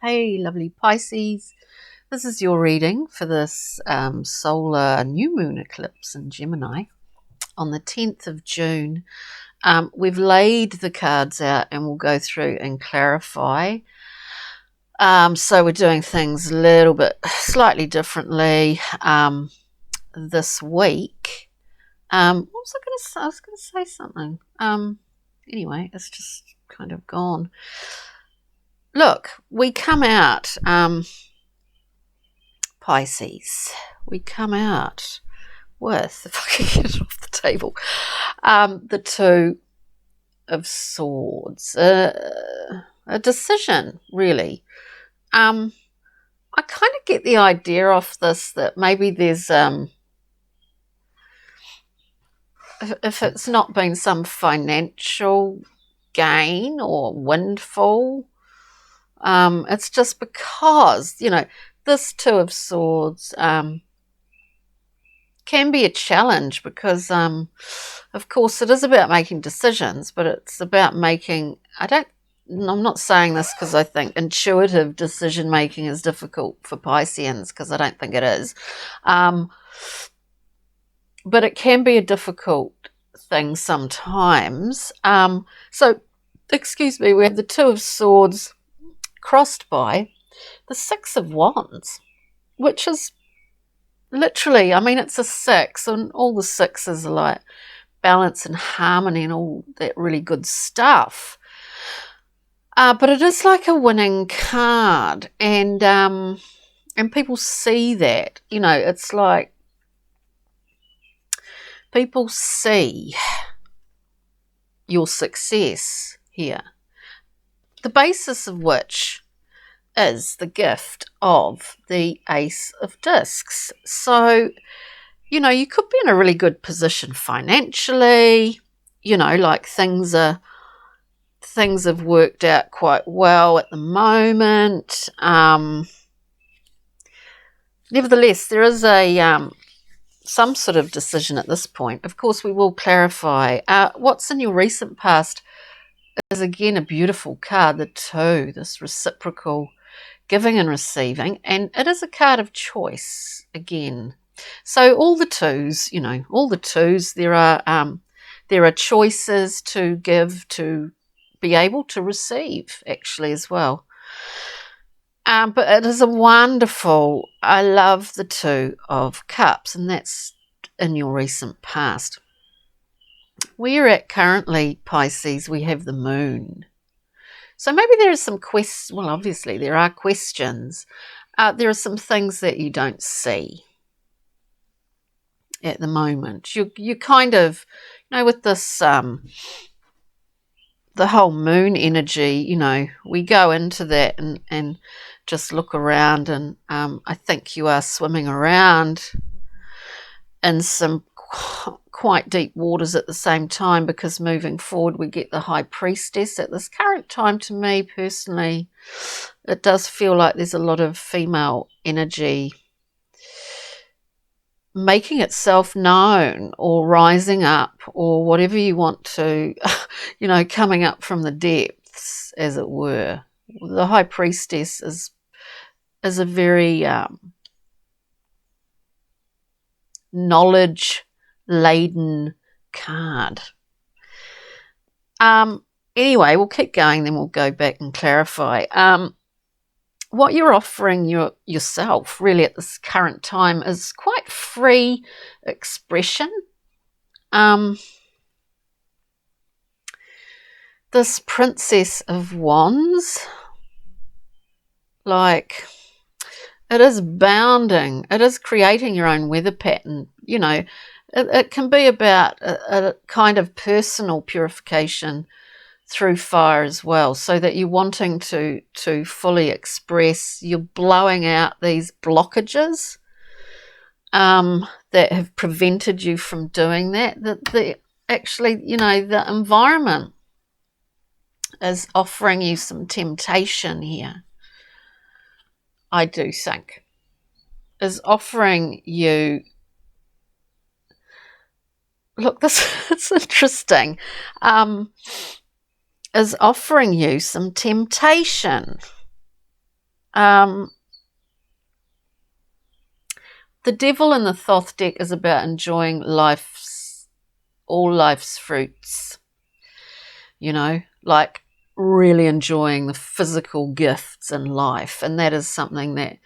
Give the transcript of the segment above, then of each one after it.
Hey, lovely Pisces. This is your reading for this solar new moon eclipse in Gemini on the 10th of June. We've laid the cards out and we'll go through and clarify. So we're doing things a little bit slightly differently this week. What was I going to say? I was going to say something. Anyway, it's just kind of gone. Look, we come out, Pisces, we come out with, if I can get it off the table, the Two of Swords, a decision, really. I kind of get the idea off this that maybe there's, if it's not been some financial gain or windfall, it's just because, this Two of Swords can be a challenge because, of course, it is about making decisions, but it's about making, I'm not saying this because I think intuitive decision making is difficult for Pisceans, because I don't think it is. But it can be a difficult thing sometimes. So, excuse me, we have the Two of Swords crossed by the Six of Wands, which is literally, it's a six, and all the sixes are like balance and harmony and all that really good stuff. But it is like a winning card, and people see that. It's like people see your success here, the basis of which is the gift of the Ace of Discs. So, you could be in a really good position financially, like things have worked out quite well at the moment. Nevertheless, there is some sort of decision at this point. Of course, we will clarify. What's in your recent past is, again, a beautiful card, the Two, this reciprocal giving and receiving, and it is a card of choice again. So all the twos, there are choices to give, to be able to receive, actually, as well. But it is a wonderful, I love the Two of Cups, and that's in your recent past. Where you're at currently, Pisces, we have the Moon. So maybe there are some questions. Well, obviously there are questions. There are some things that you don't see at the moment. You kind of, with this, the whole moon energy, we go into that and just look around, and I think you are swimming around in some quite deep waters at the same time, because moving forward we get the High Priestess. At this current time, to me personally, it does feel like there's a lot of female energy making itself known, or rising up, or whatever you want to, coming up from the depths, as it were. The High Priestess is a very knowledge-laden card. Anyway, we'll keep going, then we'll go back and clarify. What you're offering yourself really at this current time is quite free expression. This Princess of Wands, like, it is bounding. It is creating your own weather pattern. It can be about a kind of personal purification through fire as well, so that you're wanting to fully express. You're blowing out these blockages that have prevented you from doing that. The environment is offering you some temptation here. I do think is offering you. Look, it's interesting. Is offering you some temptation. The Devil in the Thoth deck is about enjoying all life's fruits, you know, like really enjoying the physical gifts in life. And that is something that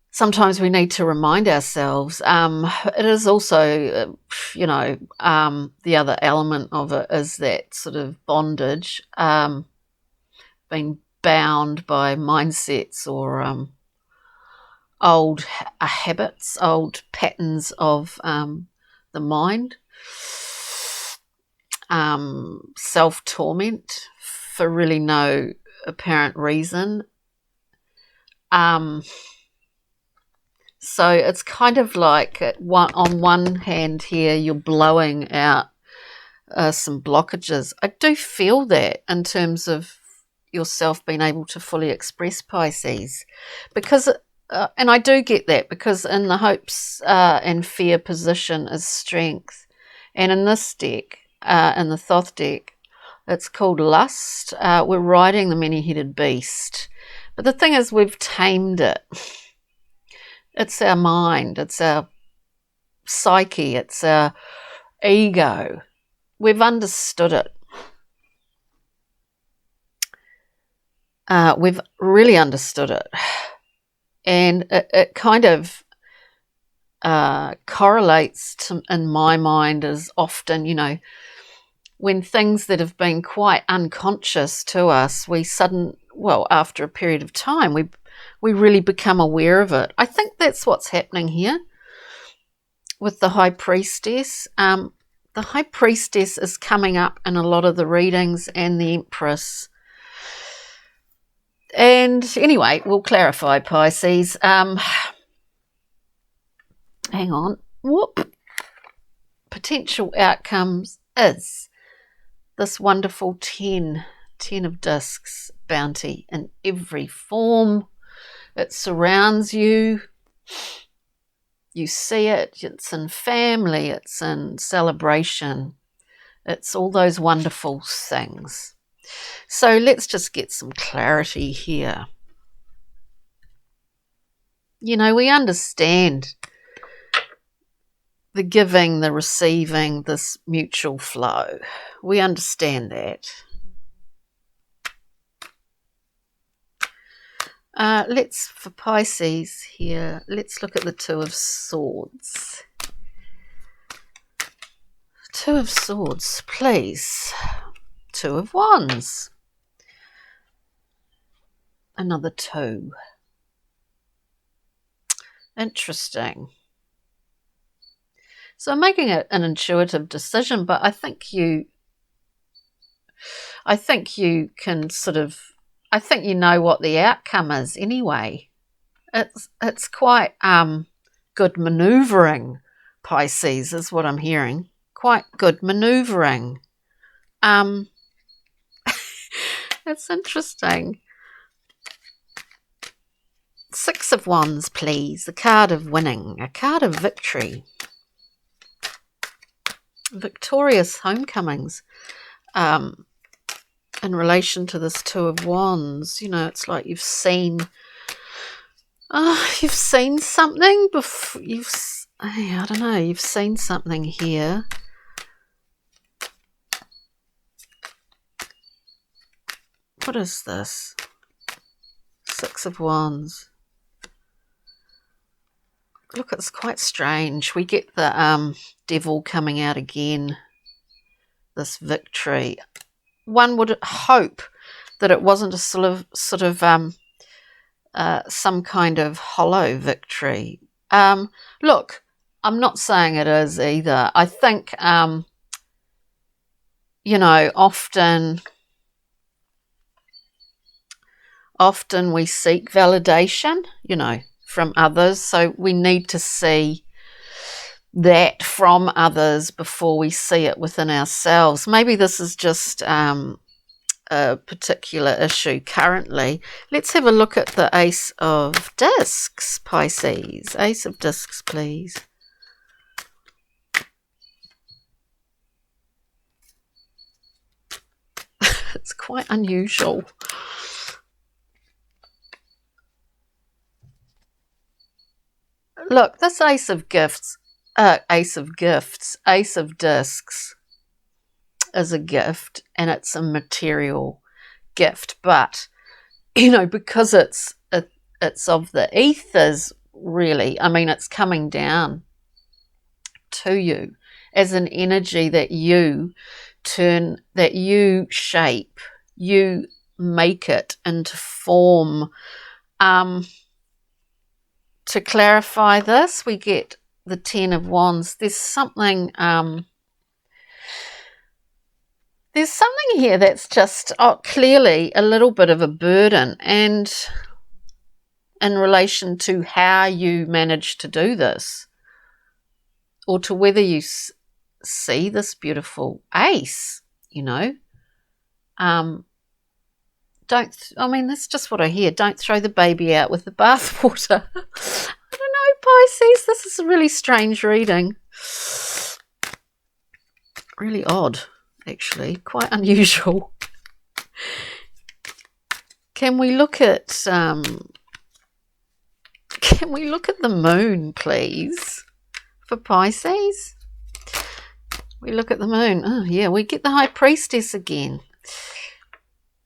sometimes we need to remind ourselves. It is also, you know, the other element of it is that sort of bondage, being bound by mindsets or old habits, old patterns of the mind, self-torment for really no apparent reason. So it's kind of like on one hand here, you're blowing out some blockages. I do feel that in terms of yourself being able to fully express Pisces, because and I do get that, because in the hopes and fear position is strength, and in this deck, in the Thoth deck, it's called lust. We're riding the many-headed beast, but the thing is, we've tamed it. It's our mind, it's our psyche, it's our ego. We've understood it. We've really understood it. And it kind of correlates to, in my mind, as often, you know, when things that have been quite unconscious to us, after a period of time, we really become aware of it. I think that's what's happening here with the High Priestess. The High Priestess is coming up in a lot of the readings, and the Empress. And anyway, we'll clarify, Pisces. Hang on. Whoop. Potential outcomes is this wonderful 10 of discs bounty in every form. It surrounds you. You see it. It's in family. It's in celebration. It's all those wonderful things. So let's just get some clarity here. You know, we understand the giving, the receiving, this mutual flow. We understand that. For Pisces here, let's look at the Two of Swords. Two of Swords, please. Two of Wands. Another two. Interesting. So I'm making an intuitive decision, but I think you can sort of, I think you know what the outcome is anyway. It's quite good manoeuvring, Pisces, is what I'm hearing. Quite good manoeuvring. It's interesting. Six of Wands, please. The card of winning, a card of victory. Victorious homecomings. In relation to this Two of Wands, you know, it's like you've seen something before. I don't know, you've seen something here. What is this? Six of Wands. Look, it's quite strange. We get the devil coming out again. This victory. One would hope that it wasn't a sort of some kind of hollow victory. Look, I'm not saying it is either. I think, you know, often we seek validation, you know, from others. So we need to see that from others before we see it within ourselves. Maybe this is just a particular issue currently. Let's have a look at the Ace of Discs, Pisces. Ace of Discs, please. It's quite unusual. look, this Ace of Gifts, Ace of Discs is a gift, and it's a material gift, but because it's of the ethers, really. I mean, it's coming down to you as an energy that you turn, that you shape, you make it into form. To clarify this, we get the Ten of Wands. There's something here that's just clearly a little bit of a burden, and in relation to how you manage to do this, or to whether you see this beautiful ace, that's just what I hear. Don't throw the baby out with the bathwater. I don't know, Pisces, this is a really strange reading. Really odd, actually, quite unusual. Can we look at the moon, please, for Pisces? We look at the moon. Oh yeah, we get the High Priestess again.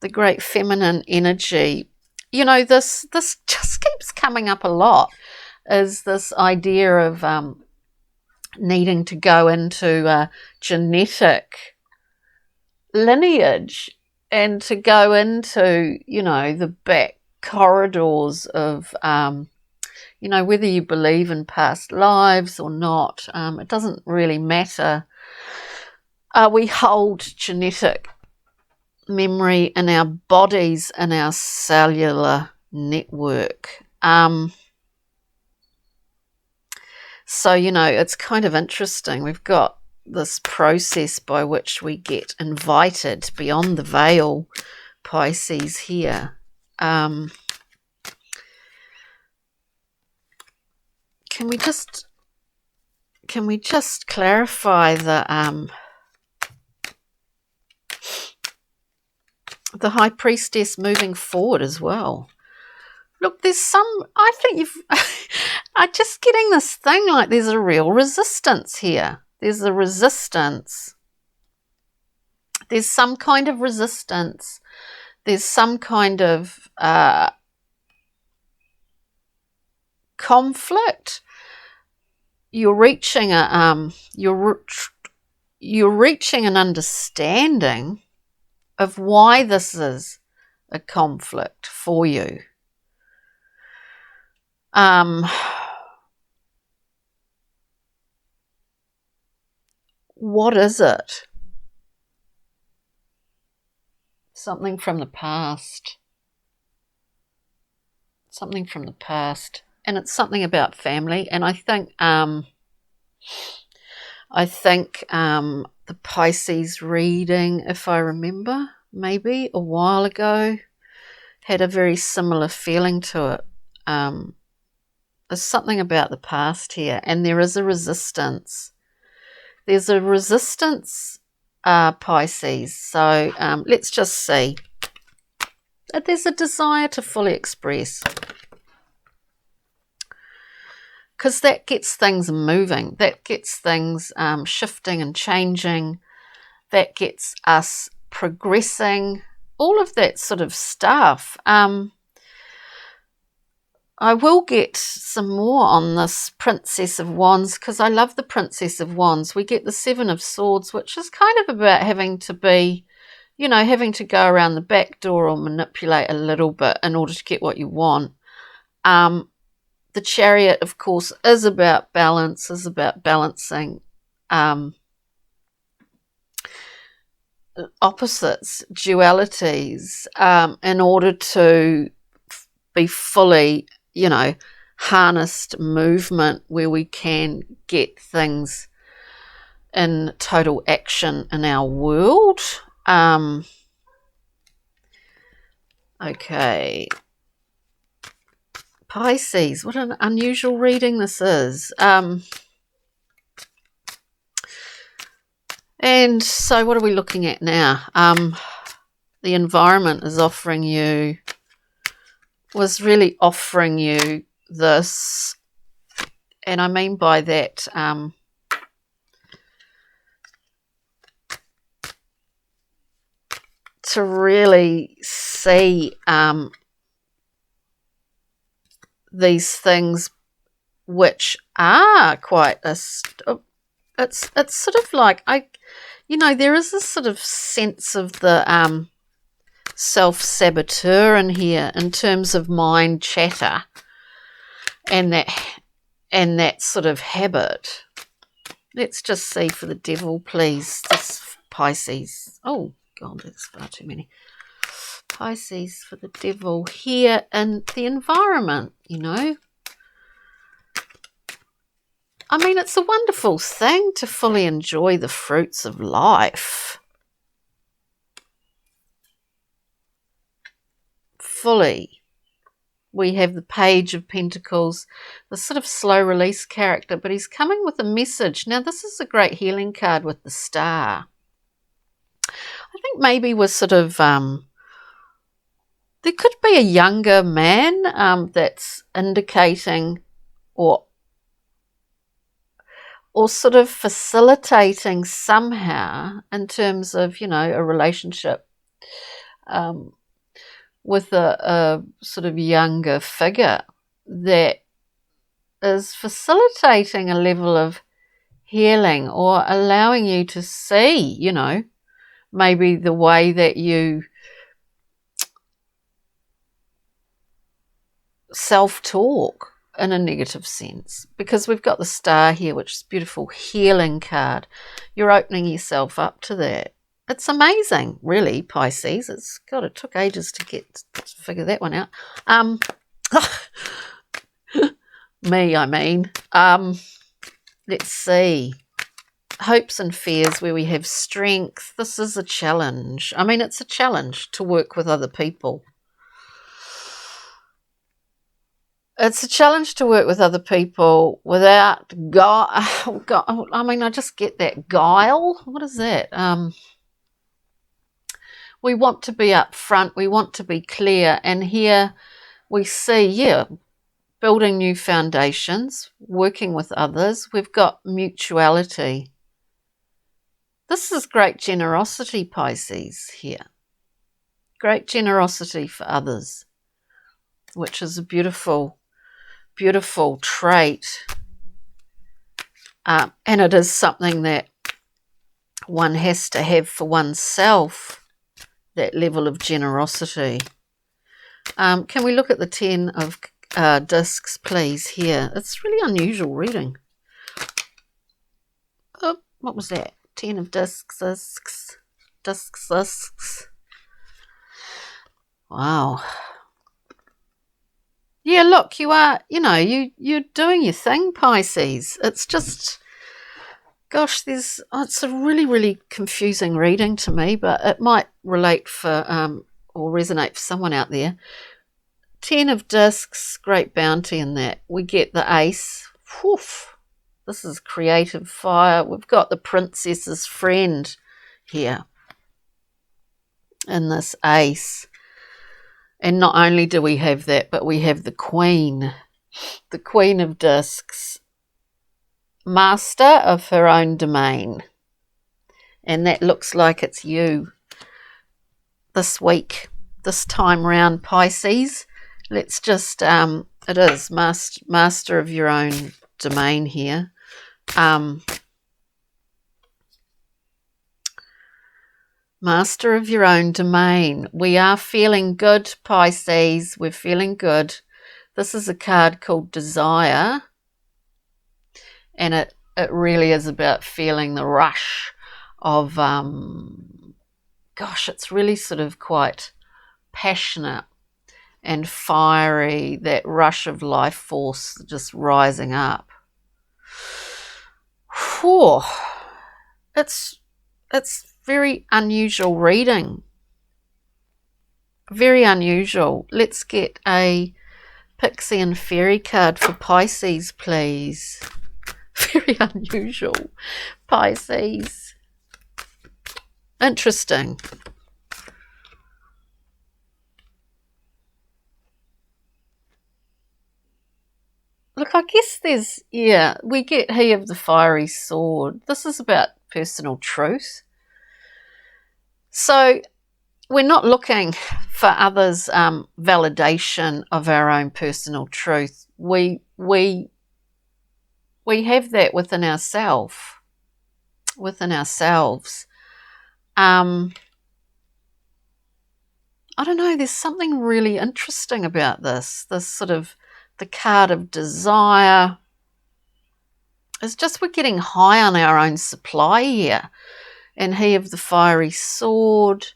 The great feminine energy. This just keeps coming up a lot, is this idea of needing to go into genetic lineage, and to go into, the back corridors of, whether you believe in past lives or not. It doesn't really matter. We hold genetic memory in our bodies, in our cellular network. So, it's kind of interesting. We've got this process by which we get invited beyond the veil, Pisces, here. Can we just clarify the High Priestess moving forward as well? Look, I think I'm just getting this thing like there's a real resistance here. There's a resistance. There's some kind of resistance. There's some kind of conflict. You're reaching you're reaching an understanding of why this is a conflict for you. What is it? Something from the past. Something from the past. And it's something about family. And I think the Pisces reading, if I remember, maybe a while ago, had a very similar feeling to it. There's something about the past here, and there is a resistance. There's a resistance, Pisces. So let's just see. There's a desire to fully express, because that gets things moving. That gets things shifting and changing. That gets us progressing. All of that sort of stuff. I will get some more on this Princess of Wands, because I love the Princess of Wands. We get the Seven of Swords, which is kind of about having to be, having to go around the back door or manipulate a little bit in order to get what you want. The Chariot, of course, is about balance, is about balancing opposites, dualities, in order to be fully, harnessed movement, where we can get things in total action in our world. Okay. Pisces, what an unusual reading this is. And so what are we looking at now? The environment is was really offering you this And I mean by that, to really see these things which are quite it's sort of like, there is this sort of sense of the self-saboteur in here in terms of mind chatter and that sort of habit. Let's just see for the devil, please. This Pisces. Oh God, that's far too many. Pisces for the devil here in the environment, I mean, it's a wonderful thing to fully enjoy the fruits of life. Fully. We have the Page of Pentacles, the sort of slow release character, but he's coming with a message. Now, this is a great healing card with the Star. I think maybe we're sort of, there could be a younger man that's indicating or sort of facilitating somehow in terms of, a relationship with a sort of younger figure that is facilitating a level of healing or allowing you to see, maybe the way that you self-talk in a negative sense, because we've got the Star here, which is a beautiful healing card. You're opening yourself up to that. It's amazing, really, Pisces. It took ages to figure that one out. Me, I mean. Let's see. Hopes and fears, where we have strength. This is a challenge. I mean, it's a challenge to work with other people. It's a challenge to work with other people without I mean, I just get that guile. What is that? We want to be upfront. We want to be clear. And here we see, building new foundations, working with others. We've got mutuality. This is great generosity, Pisces, here. Great generosity for others, which is a beautiful, beautiful trait. And it is something that one has to have for oneself, that level of generosity. Can we look at the 10 of discs, please, here? It's really unusual reading. Oh, what was that? 10 of discs. Wow. Yeah, look, you are, you're doing your thing, Pisces. It's just, gosh, it's a really, really confusing reading to me, but it might relate for, or resonate for someone out there. 10 of discs, great bounty in that. We get the ace. Woof. This is creative fire. We've got the princess's friend here in this ace. And not only do we have that, but we have the queen of discs, master of her own domain. And that looks like it's you this week, this time round, Pisces. Let's just, it is master of your own domain here. Master of your own domain. We are feeling good, Pisces. We're feeling good. This is a card called Desire. And it really is about feeling the rush of, gosh, it's really sort of quite passionate and fiery, that rush of life force just rising up. Whew. It's very unusual reading. Very unusual. Let's get a pixie and fairy card for Pisces, please. Very unusual. Pisces. Interesting. look, I guess there's, yeah, we get He of the Fiery Sword. This is about personal truth. So we're not looking for others' validation of our own personal truth. We have that within ourselves. I don't know, there's something really interesting about this sort of the card of desire. It's just we're getting high on our own supply here. And He of the Fiery Sword,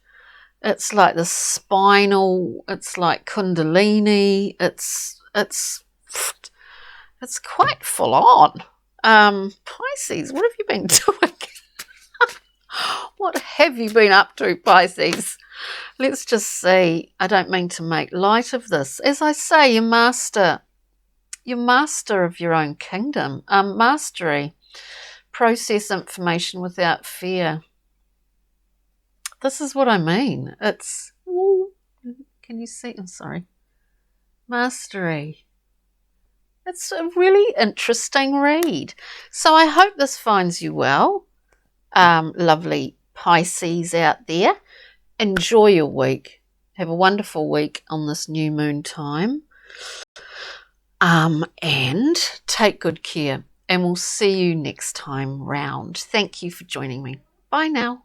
it's like the spinal, it's like Kundalini, it's quite full on. Pisces, what have you been doing? What have you been up to, Pisces? Let's just see. I don't mean to make light of this. As I say, you're master of your own kingdom. Mastery. Process information without fear. This is what I mean. It's, ooh, can you see? I'm sorry. Mastery. It's a really interesting read. So I hope this finds you well. Lovely Pisces out there. Enjoy your week. Have a wonderful week on this new moon time. And take good care. And we'll see you next time round. Thank you for joining me. Bye now.